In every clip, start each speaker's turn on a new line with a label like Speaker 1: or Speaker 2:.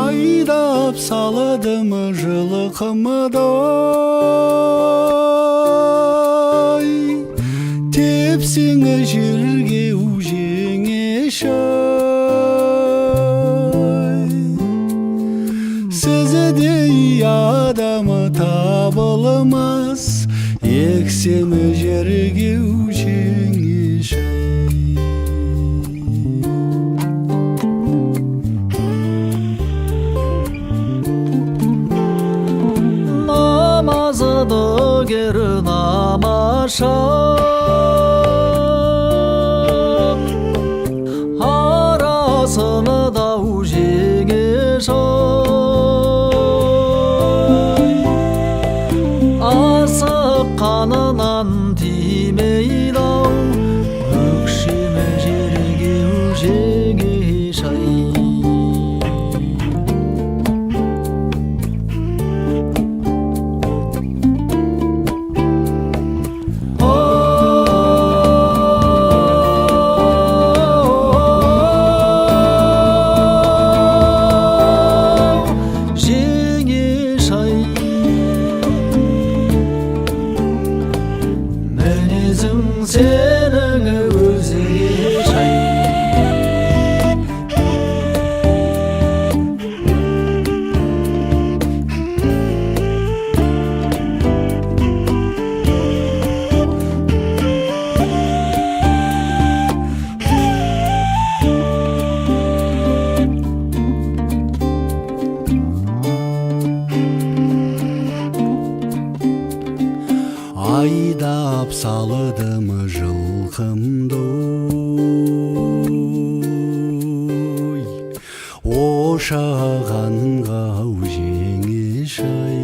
Speaker 1: айдап саладым жылқымдай, тепсең жерге жеңеш ай. Сіздей адам табылмас, ексем жерге жеңеш ай.
Speaker 2: Namazıdır namaşam, arasını da jеңеш ай. Асыққанынан тимейді ау, өкшем жерге жеңеш ай. Senin özüne şay.
Speaker 1: Айдап саладым жылқымдай, ошағанға жеңеш ай.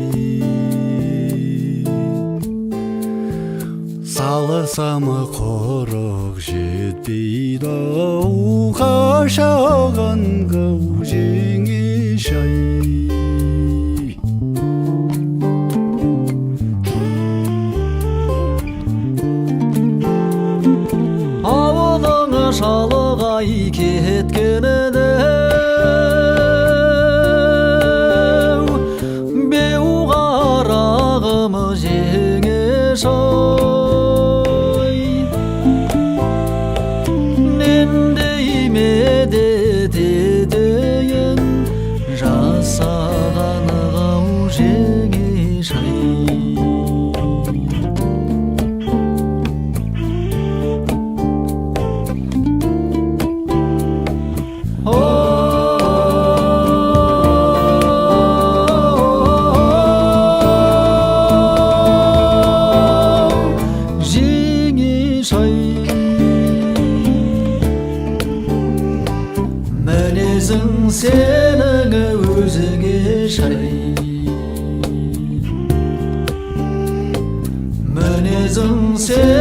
Speaker 1: Салысам құрық жетпейді ау, қашағанға жеңеш ай.
Speaker 2: Шалғай кеткеніне беу қарағым жеңеш ай. Нендей медетедейін жасағанға жеңеш ай. Мінезің сенің өзіңе шай. Мінезің сенің